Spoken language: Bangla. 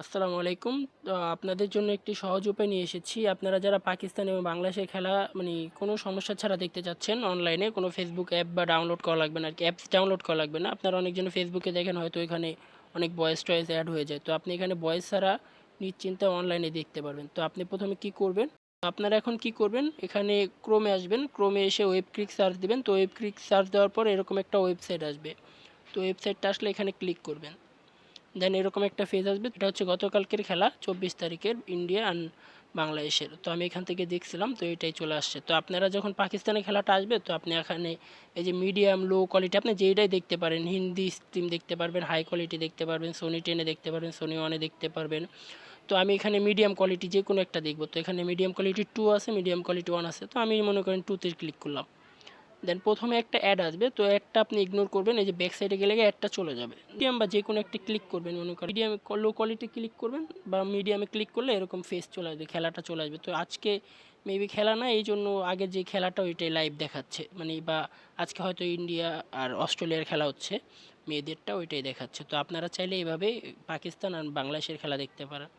আসসালামু আলাইকুম। তো আপনাদের জন্য একটি সহজ উপায় নিয়ে এসেছি। আপনারা যারা পাকিস্তান এবং বাংলাদেশের খেলা কোনো সমস্যা ছাড়া দেখতে চাচ্ছেন অনলাইনে, কোনো ফেসবুক অ্যাপ বা ডাউনলোড করা লাগবে না আরকি। অ্যাপস ডাউনলোড করা লাগবে না। আপনারা অনেকজন ফেসবুকে দেখেন হয়তো এখানে অনেক ভয়েস-টয়েস এড হয়ে যায়। তো আপনি এখানে ভয়েস ছাড়া নিশ্চিন্তে অনলাইনে দেখতে পারবেন। তো আপনি ১ম এ কি করবেন? আপনারা এখন কি করবেন? এখানে ক্রোমে আসবেন। ক্রোমে এসে ওয়েব ক্লিক সার্চ দিবেন। তো ওয়েব ক্লিক সার্চ দেওয়ার পর এরকম একটা ওয়েবসাইট আসবে। তো ওয়েবসাইটটা আসলে এখানে ক্লিক করবেন। দেন এরকম একটা ফেজ আসবে। এটা হচ্ছে গতকালকের খেলা ২৪ তারিখের ইন্ডিয়া অ্যান্ড বাংলাদেশের। তো আমি এখান থেকে দেখছিলাম, তো এটাই চলে আসছে। তো আপনারা যখন পাকিস্তানের খেলাটা আসবে, তো আপনি এখানে এই যে মিডিয়াম লো কোয়ালিটি আপনি যেইটাই দেখতে পারেন, হিন্দি স্ট্রিম দেখতে পারবেন, হাই কোয়ালিটি দেখতে পারবেন, সোনি 10 এ দেখতে পারবেন, সোনি 1 এ দেখতে পারবেন। তো আমি এখানে মিডিয়াম কোয়ালিটি যে কোনো একটা দেখব। তো এখানে মিডিয়াম কোয়ালিটি 2 আছে, মিডিয়াম কোয়ালিটি 1 আছে। তো আমি মনে করেন 2 তে ক্লিক করলাম। দেন প্রথমে একটা অ্যাড আসবে, তো অ্যাডটা আপনি ইগনোর করবেন। এই যে ব্যাক সাইডে গেলে অ্যাডটা চলে যাবে। মিডিয়াম বা যে কোনো একটা ক্লিক করবেন, মনে করেন মিডিয়ামে লো কোয়ালিটি ক্লিক করবেন বা মিডিয়ামে ক্লিক করলে এরকম ফেস চলে আসবে, খেলাটা চলে আসবে। তো আজকে মেবি খেলা না, এই জন্য আগের যে খেলাটা ওইটাই লাইভ দেখাচ্ছে, বা আজকে হয়তো ইন্ডিয়া আর অস্ট্রেলিয়ার খেলা হচ্ছে মেয়েদেরটা, ওইটাই দেখাচ্ছে। তো আপনারা চাইলে এইভাবে পাকিস্তান আর বাংলাদেশের খেলা দেখতে পারেন।